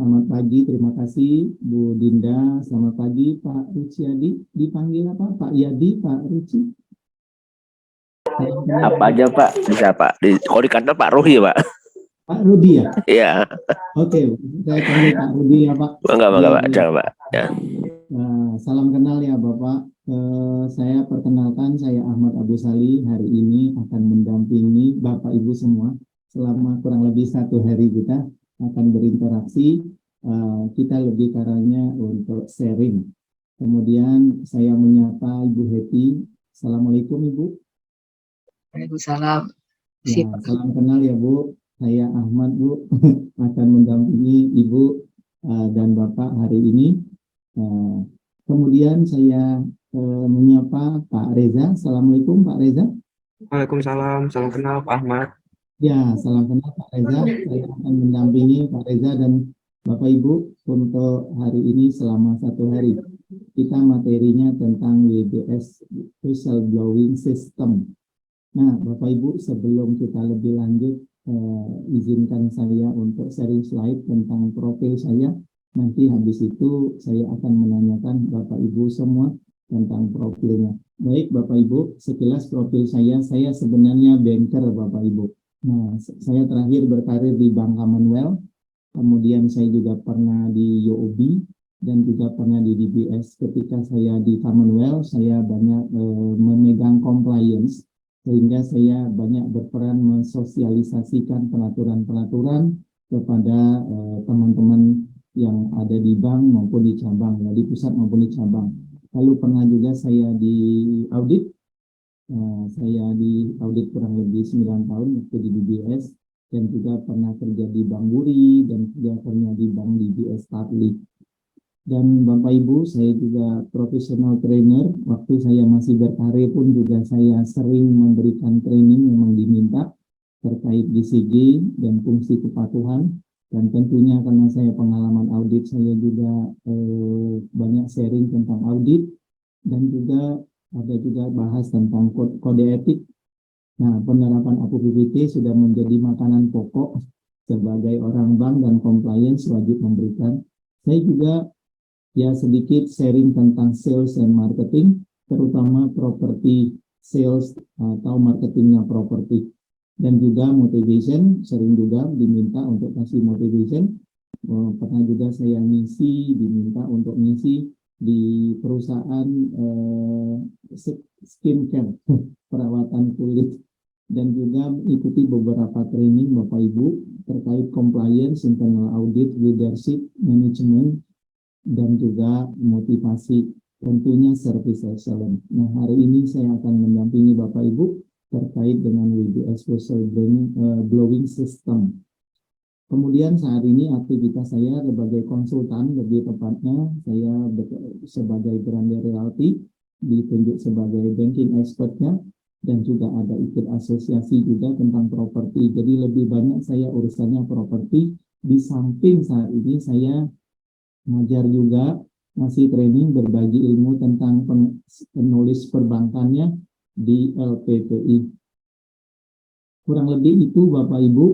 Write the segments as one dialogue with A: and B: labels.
A: selamat pagi. Terima kasih Bu Dinda. Selamat pagi Pak Ruciadi. Dipanggil apa? Pak Yadi, Pak Ruci?
B: Apa aja Pak? Bisa Pak. Kalau di kantor Pak Ruhi ya Pak.
A: Pak Rudi ya?
B: Iya.
A: Oke, saya panggil Pak Rudi ya Pak.
B: Enggak
A: Biar,
B: Pak. Jangan Pak. Ya.
A: salam kenal ya Bapak. Saya perkenalkan, saya Ahmad Abu Sali. Hari ini akan mendampingi Bapak Ibu semua selama kurang lebih 1 hari kita akan berinteraksi. Kita lebih caranya untuk sharing. Kemudian saya menyapa Ibu Heti. Assalamualaikum Ibu.
C: Waalaikumsalam.
A: Ya, salam kenal ya Bu. Saya Ahmad Bu akan mendampingi Ibu dan Bapak hari ini. Kemudian saya menyapa Pak Reza. Assalamualaikum Pak Reza.
D: Waalaikumsalam, salam kenal Pak Ahmad.
A: Ya, salam kenal Pak Reza. Saya akan mendampingi Pak Reza dan Bapak Ibu untuk hari ini selama 1 hari. Kita materinya tentang WBS Whistleblowing System. Nah, Bapak Ibu, sebelum kita lebih lanjut, izinkan saya untuk sharing slide tentang profil saya. Nanti habis itu saya akan menanyakan Bapak Ibu semua tentang profilnya. Baik Bapak Ibu, sekilas profil saya sebenarnya banker Bapak Ibu. Nah, saya terakhir berkarir di Bank Commonwealth, kemudian saya juga pernah di UOB, dan juga pernah di DBS. Ketika saya di Commonwealth, saya banyak memegang compliance, sehingga saya banyak berperan mensosialisasikan peraturan-peraturan kepada teman-teman yang ada di bank maupun di cabang, ya, di pusat maupun di cabang. Lalu pernah juga saya di audit, kurang lebih 9 tahun waktu di DBS, dan juga pernah kerja di Bank Buri, dan juga pernah di Bank DBS Starling. Dan Bapak Ibu, saya juga profesional trainer. Waktu saya masih berkarir pun juga saya sering memberikan training memang diminta terkait DCG dan fungsi kepatuhan. Dan tentunya karena saya pengalaman audit, saya juga banyak sharing tentang audit, dan juga ada juga bahas tentang kode etik. Nah, penerapan APBPT sudah menjadi makanan pokok sebagai orang bank dan compliance wajib memberikan. Saya juga ya sedikit sharing tentang sales and marketing, terutama property sales atau marketingnya properti, dan juga motivation, sering juga diminta untuk kasih motivation. Pernah juga saya diminta untuk ngisi di perusahaan skincare, perawatan kulit, dan juga ikuti beberapa training Bapak Ibu terkait compliance, internal audit, leadership, management, dan juga motivasi, tentunya service excellence. Nah, hari ini saya akan mendampingi Bapak Ibu terkait dengan WBS Whistleblowing System. Kemudian saat ini aktivitas saya sebagai konsultan, lebih tepatnya saya sebagai Grande Realty, ditunjuk sebagai banking expertnya, dan juga ada ikut asosiasi juga tentang properti. Jadi lebih banyak saya urusannya properti. Di samping saat ini saya ngajar juga, ngasih training, berbagi ilmu tentang penulis perbankannya di LPPI. Kurang lebih itu Bapak Ibu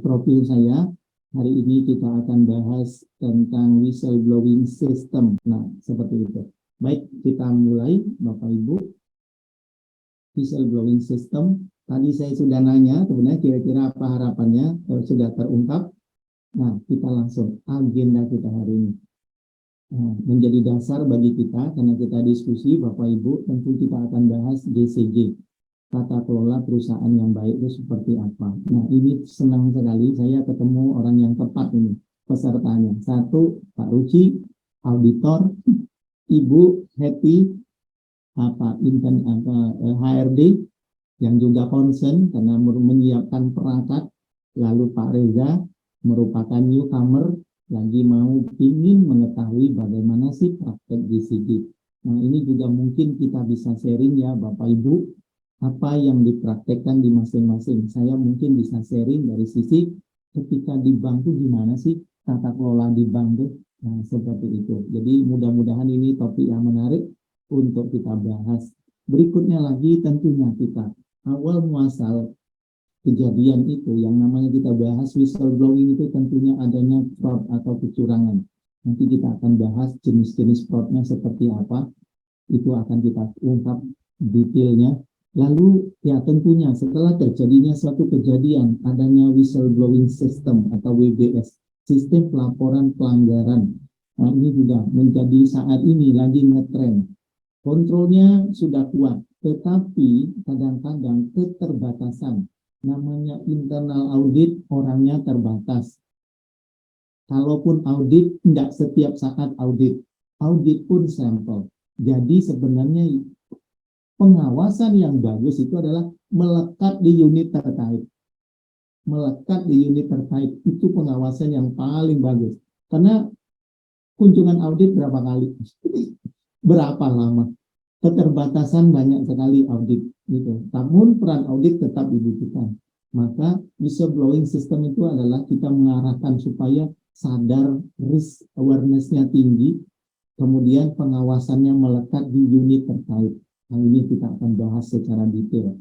A: profil saya. Hari ini kita akan bahas tentang whistleblowing system. Nah, seperti itu. Baik, kita mulai Bapak Ibu. Whistleblowing system. Tadi saya sudah nanya, sebenarnya kira-kira apa harapannya sudah terungkap. Nah, kita langsung agenda kita hari ini. Menjadi dasar bagi kita, karena kita diskusi Bapak Ibu, tentu kita akan bahas DCG, tata kelola perusahaan yang baik itu seperti apa. Nah, ini senang sekali saya ketemu orang yang tepat ini, pesertanya. Satu, Pak Ruci, auditor, Ibu Happy, HRD, yang juga concern karena menyiapkan perangkat. Lalu Pak Reza, merupakan newcomer, lagi ingin mengetahui bagaimana sih praktek DCG. Nah, ini juga mungkin kita bisa sharing ya Bapak Ibu, apa yang dipraktekkan di masing-masing. Saya mungkin bisa sharing dari sisi ketika di bank itu gimana sih tata kelola di bank itu. Nah, seperti itu. Jadi mudah-mudahan ini topik yang menarik untuk kita bahas. Berikutnya lagi tentunya kita awal muasal kejadian itu yang namanya kita bahas whistleblowing itu tentunya adanya fraud atau kecurangan. Nanti kita akan bahas jenis-jenis fraudnya seperti apa, itu akan kita ungkap detailnya. Lalu ya tentunya setelah terjadinya suatu kejadian adanya whistleblowing system atau WBS, sistem pelaporan pelanggaran. Nah, ini juga menjadi saat ini lagi ngetren. Kontrolnya sudah kuat, tetapi kadang-kadang keterbatasan. Namanya internal audit, orangnya terbatas. Kalaupun audit, tidak setiap saat audit. Audit pun sampel. Jadi sebenarnya pengawasan yang bagus itu adalah melekat di unit terkait. Melekat di unit terkait itu pengawasan yang paling bagus. Karena kunjungan audit berapa kali? Berapa lama? Keterbatasan banyak sekali audit gitu. Namun peran audit tetap dibutuhkan. Maka whistleblowing system itu adalah kita mengarahkan supaya sadar, risk awareness-nya tinggi, kemudian pengawasannya melekat di unit terkait. Nah, ini kita akan bahas secara detail.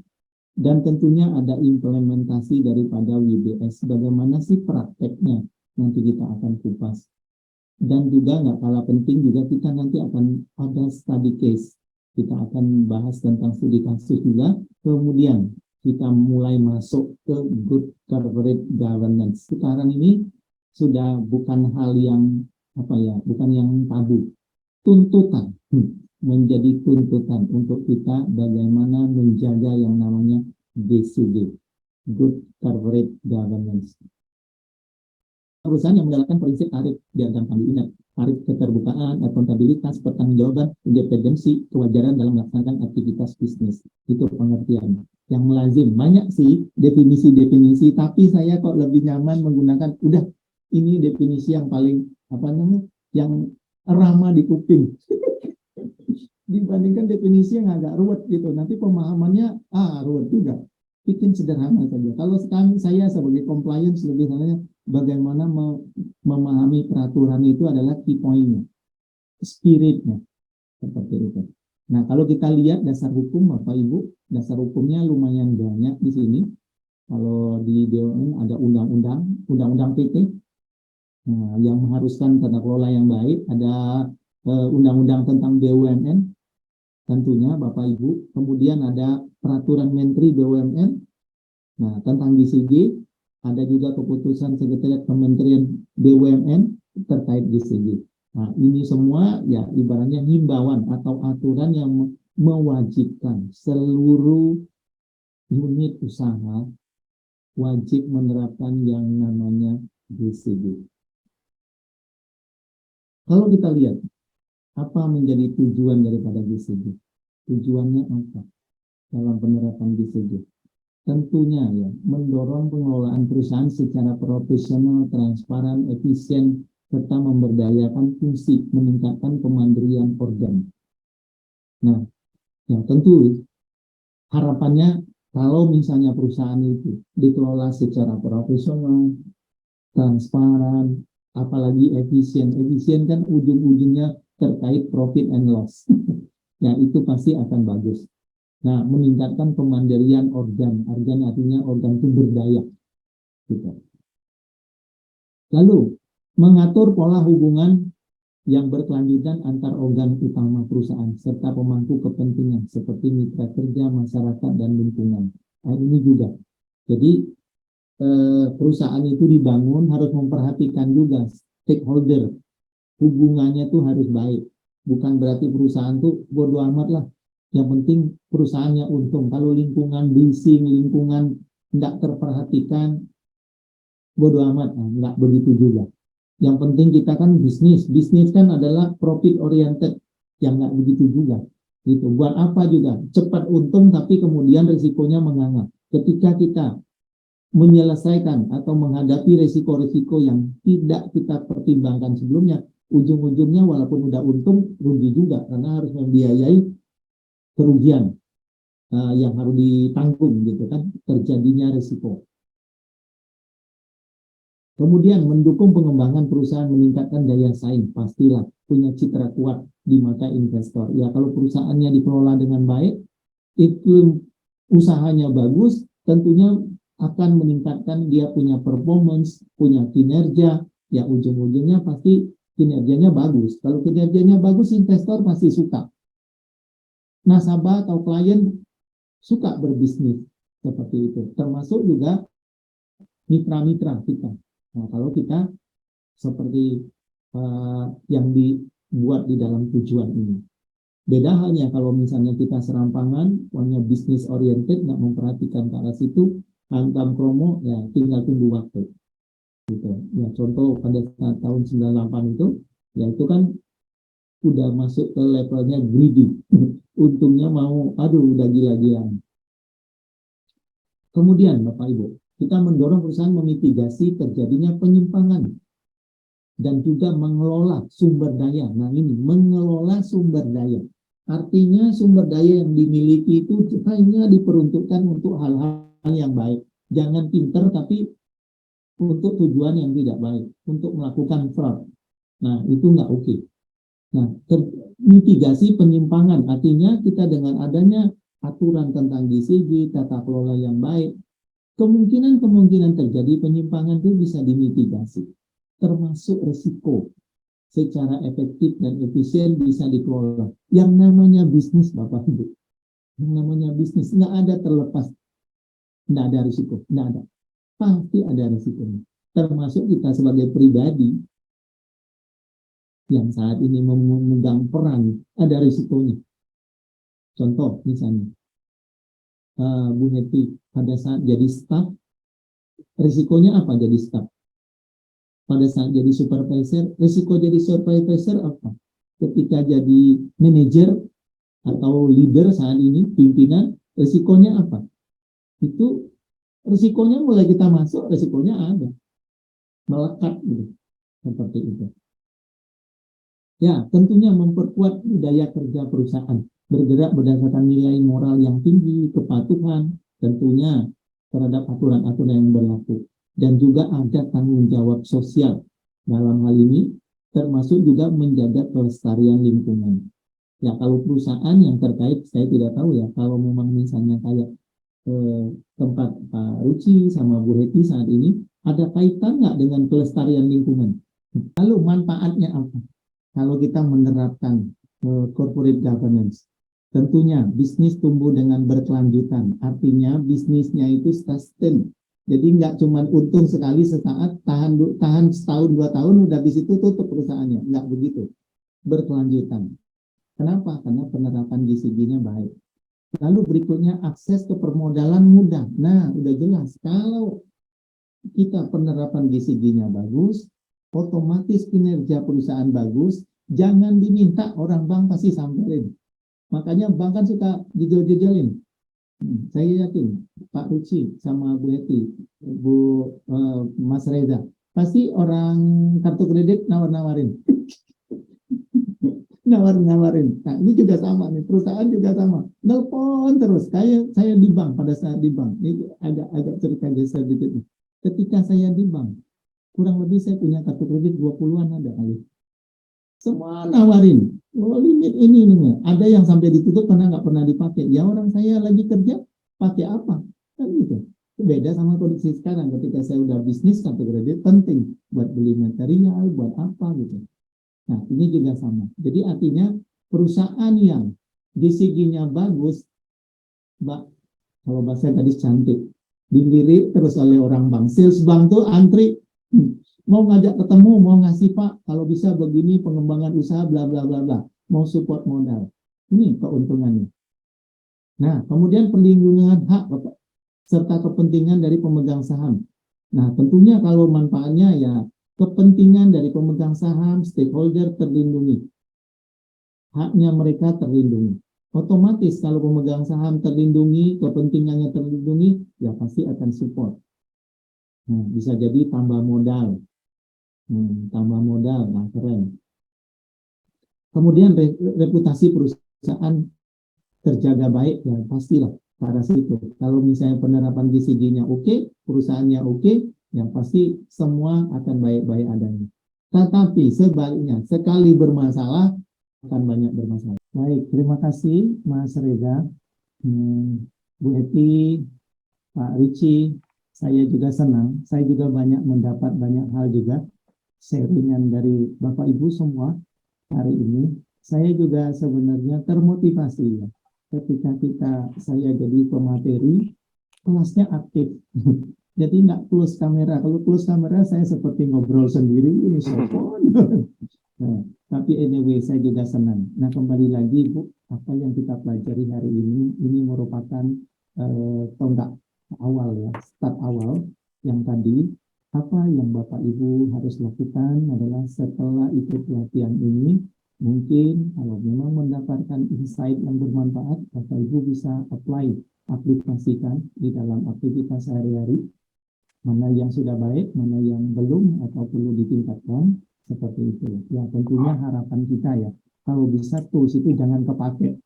A: Dan tentunya ada implementasi daripada WBS. Bagaimana sih prakteknya? Nanti kita akan kupas. Dan juga nggak kalah penting juga kita nanti akan ada study case. Kita akan bahas tentang studi kasus juga. Kemudian kita mulai masuk ke good corporate governance. Sekarang ini sudah bukan hal yang bukan yang tabu. Tuntutan menjadi tuntutan untuk kita bagaimana menjaga yang namanya GCG, good corporate governance. Perusahaan yang menjalankan prinsip tarif biar gampang diingat, tarif keterbukaan, akuntabilitas, pertanggungjawaban, independensi, kewajaran dalam melaksanakan aktivitas bisnis. Itu pengertian yang melazim. Banyak sih definisi-definisi, tapi saya kok lebih nyaman menggunakan ini definisi yang paling yang ramah di kuping dibandingkan definisi yang agak ruwet gitu. Nanti pemahamannya ruwet juga. Bikin sederhana saja. Kalau sekarang saya sebagai compliance lebih salahnya bagaimana memahami peraturan itu adalah key point-nya, spiritnya, seperti itu. Nah, kalau kita lihat dasar hukum, Bapak Ibu, dasar hukumnya lumayan banyak di sini. Kalau di BUMN ada undang-undang PT, yang mengharuskan tata kelola yang baik, ada undang-undang tentang BUMN, tentunya Bapak Ibu, kemudian ada peraturan Menteri BUMN, nah tentang GCG, ada juga keputusan Sekretariat Kementerian BUMN terkait GCG. Nah ini semua ya ibaratnya himbauan atau aturan yang mewajibkan seluruh unit usaha wajib menerapkan yang namanya GCG. Kalau kita lihat apa menjadi tujuan daripada GCG? Tujuannya apa dalam penerapan GCG? Tentunya ya, mendorong pengelolaan perusahaan secara profesional, transparan, efisien, serta memberdayakan fungsi, meningkatkan kemandirian organ. Nah, ya tentu harapannya kalau misalnya perusahaan itu dikelola secara profesional, transparan, apalagi efisien. Efisien kan ujung-ujungnya terkait profit and loss. Ya, itu pasti akan bagus. Nah, meningkatkan kemandirian organ. Organ artinya organ itu berdaya. Gitu. Lalu, mengatur pola hubungan yang berkelanjutan antar organ utama perusahaan serta pemangku kepentingan seperti mitra kerja, masyarakat, dan lingkungan. Nah, ini juga. Jadi, perusahaan itu dibangun harus memperhatikan juga stakeholder. Hubungannya tuh harus baik. Bukan berarti perusahaan tuh bodo amat lah. Yang penting perusahaannya untung. Kalau lingkungan bising, lingkungan tidak terperhatikan, bodo amat. Nah, nggak begitu juga. Yang penting kita kan bisnis. Bisnis kan adalah profit oriented. Yang nggak begitu juga. Gitu. Buat apa juga? Cepat untung tapi kemudian risikonya menganga. Ketika kita menyelesaikan atau menghadapi risiko-risiko yang tidak kita pertimbangkan sebelumnya, ujung-ujungnya walaupun udah untung, rugi juga karena harus membiayai kerugian yang harus ditanggung gitu kan, terjadinya risiko. Kemudian mendukung pengembangan perusahaan, meningkatkan daya saing, pastilah punya citra kuat di mata investor. Ya kalau perusahaannya dikelola dengan baik, iklim usahanya bagus, tentunya akan meningkatkan dia punya performance, punya kinerja, ya ujung-ujungnya pasti kinerjanya bagus. Kalau kinerjanya bagus, investor pasti suka. Nasabah atau klien suka berbisnis seperti itu. Termasuk juga mitra-mitra kita. Nah, kalau kita seperti yang dibuat di dalam tujuan ini. Beda halnya kalau misalnya kita serampangan, pokoknya bisnis oriented, nggak memperhatikan ke arah situ, hantam promo, ya tinggal tunggu waktu. Gitu. Ya contoh pada saat tahun 98 itu, ya itu kan udah masuk ke levelnya greedy. Untungnya mau, aduh udah gila-gilaan. Kemudian Bapak Ibu, kita mendorong perusahaan memitigasi terjadinya penyimpangan dan juga mengelola sumber daya. Nah ini, mengelola sumber daya. Artinya sumber daya yang dimiliki itu hanya diperuntukkan untuk hal-hal yang baik. Jangan pinter tapi untuk tujuan yang tidak baik, untuk melakukan fraud. Nah itu nggak oke. Nah mitigasi penyimpangan, artinya kita dengan adanya aturan tentang GCG, tata kelola yang baik, kemungkinan terjadi penyimpangan itu bisa dimitigasi. Termasuk risiko secara efektif dan efisien bisa dikelola. Yang namanya bisnis, Bapak Ibu, yang namanya bisnis nggak ada terlepas, nggak ada risiko, nggak ada, pasti ada risikonya. Termasuk kita sebagai pribadi yang saat ini memegang peran, ada risikonya. Contoh misalnya, Bu Heti pada saat jadi staff, risikonya apa jadi staff? Pada saat jadi supervisor, risiko jadi supervisor apa? Ketika jadi manajer atau leader saat ini, pimpinan, risikonya apa? Itu risikonya mulai kita masuk, risikonya ada. Melekat gitu. Seperti itu. Ya, tentunya memperkuat budaya kerja perusahaan. Bergerak berdasarkan nilai moral yang tinggi, kepatuhan, tentunya terhadap aturan-aturan yang berlaku. Dan juga ada tanggung jawab sosial dalam hal ini, termasuk juga menjaga kelestarian lingkungan. Ya kalau perusahaan yang terkait, saya tidak tahu ya, kalau memang misalnya kayak tempat Pak Ruci sama Bu Heti saat ini, ada kaitan nggak dengan kelestarian lingkungan? Lalu manfaatnya apa? Kalau kita menerapkan corporate governance, tentunya bisnis tumbuh dengan berkelanjutan, artinya bisnisnya itu sustain. Jadi nggak cuma untung sekali sesaat, tahan setahun 2 tahun, udah habis itu tutup perusahaannya. Nggak begitu. Berkelanjutan. Kenapa? Karena penerapan GCG-nya baik. Lalu berikutnya akses ke permodalan mudah. Nah, udah jelas. Kalau kita penerapan GCG-nya bagus, otomatis kinerja perusahaan bagus, jangan diminta orang bank pasti samperin. Makanya bank kan suka jejol-jejolin. Saya yakin Pak Ruci sama Bu Heti, Mas Reza, pasti orang kartu kredit nawar-nawarin. Nawar-nawarin. Nah, ini juga sama nih, perusahaan juga sama. Nelpon terus. Saya di bank, pada saat di bank, ini agak cerita geser dikit nih. Ketika saya di bank, kurang lebih saya punya kartu kredit 20-an ada kali. Semua nawarin, oh limit ini. Ada yang sampai ditutup karena nggak pernah dipakai. Ya orang saya lagi kerja, pakai apa? Kan gitu. Beda sama kondisi sekarang, ketika saya udah bisnis, kartu kredit penting. Buat beli material, buat apa gitu. Nah ini juga sama. Jadi artinya perusahaan yang GCG-nya bagus, Mbak, kalau bahasa tadi cantik, dilirik terus oleh orang bank. Sales bank tuh antri, mau ngajak ketemu, mau ngasih Pak, kalau bisa begini pengembangan usaha, bla bla bla bla, mau support modal. Ini keuntungannya. Nah, kemudian perlindungan hak serta kepentingan dari pemegang saham. Nah, tentunya kalau manfaatnya ya kepentingan dari pemegang saham, stakeholder terlindungi. Haknya mereka terlindungi. Otomatis kalau pemegang saham terlindungi, kepentingannya terlindungi, ya pasti akan support. Nah, bisa jadi tambah modal. Nah keren. Kemudian reputasi perusahaan terjaga baik, ya pastilah pada situ. Kalau misalnya penerapan GCG-nya oke, perusahaannya oke, yang pasti semua akan baik-baik adanya. Tetapi sebaliknya, sekali bermasalah, akan banyak bermasalah. Baik, terima kasih Mas Reza, Bu Heti, Pak Ruci. saya juga senang, saya juga banyak mendapat banyak hal juga, sharingan dari Bapak Ibu semua hari ini. Saya juga sebenarnya termotivasi ya, ketika saya jadi pemateri, kelasnya aktif. Jadi nggak close kamera. Kalau close kamera saya seperti ngobrol sendiri, ini sopan. Nah, tapi anyway saya juga senang. Nah kembali lagi Bu, apa yang kita pelajari hari ini merupakan tonggak awal ya, start awal yang tadi. Apa yang Bapak Ibu harus lakukan adalah setelah ikut pelatihan ini, mungkin kalau memang mendapatkan insight yang bermanfaat, Bapak Ibu bisa aplikasikan di dalam aktivitas sehari-hari, mana yang sudah baik, mana yang belum atau perlu ditingkatkan, seperti itu. Ya tentunya harapan kita ya, kalau bisa tools itu jangan kepake.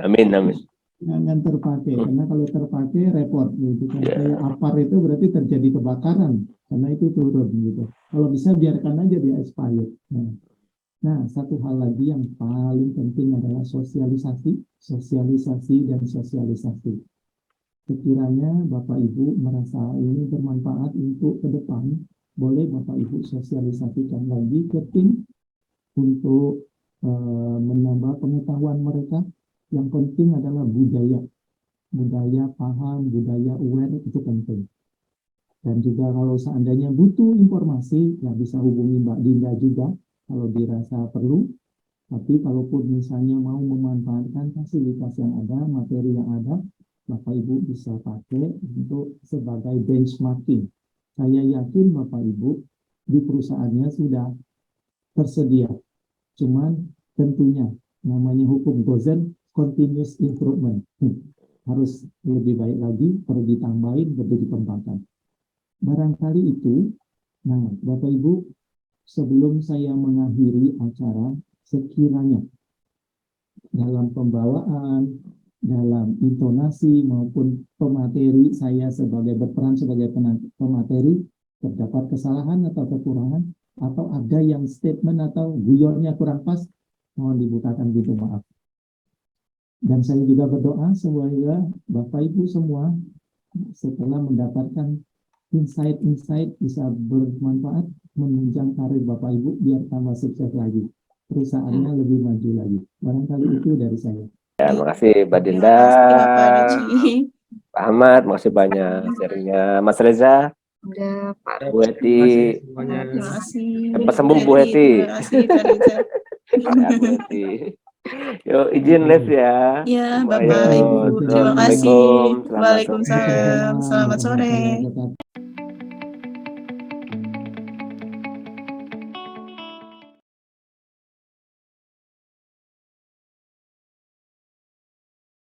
B: Amin, amin.
A: Jangan terpakai, karena kalau terpakai repot gitu kan.
B: Ya.
A: Kayak APAR itu berarti terjadi kebakaran, karena itu turun gitu. Kalau bisa biarkan aja dia expired. Nah, satu hal lagi yang paling penting adalah sosialisasi dan sosialisasi. Sekiranya Bapak Ibu merasa ini bermanfaat untuk ke depan, boleh Bapak Ibu sosialisasikan lagi ke tim untuk menambah pengetahuan mereka. Yang penting adalah budaya paham, budaya aware itu penting. Dan juga kalau seandainya butuh informasi, ya bisa hubungi Mbak Dinda juga kalau dirasa perlu. Tapi kalaupun misalnya mau memanfaatkan fasilitas yang ada, materi yang ada, Bapak Ibu bisa pakai untuk sebagai benchmarking. Saya yakin Bapak Ibu di perusahaannya sudah tersedia. Cuman tentunya namanya hukum Gozen, continuous improvement. Harus lebih baik lagi, perlu ditambahin, perlu dikembangkan. Barangkali itu, nah Bapak Ibu, sebelum saya mengakhiri acara, sekiranya dalam pembawaan, dalam intonasi maupun pemateri saya berperan sebagai pemateri, terdapat kesalahan atau kekurangan, atau ada yang statement atau guyonnya kurang pas, mohon dibukakan gitu, maaf. Dan saya juga berdoa semoga Bapak Ibu semua setelah mendapatkan insight bisa bermanfaat menunjang karir Bapak Ibu biar tambah sukses lagi. Perusahaannya lebih maju lagi. Barangkali itu dari saya.
B: Ya, makasih Mbak Dinda, Pak Ahmad, makasih banyak sharingnya. Mas Reza,
C: Udah, Pak.
B: Bu Heti,
D: semuanya.
E: Terima kasih.
B: cepat sembuh Bu Heti.
E: Terima kasih Kak Reza.
B: Ya, Bu Heti. Yuk izin live ya.
E: Ya,
B: Ayo,
E: Bapak, Ibu, terima kasih.
B: Assalamualaikum. Selamat sore.
E: Waalaikumsalam. Selamat sore.
A: Warahmatullahi wabarakatuh.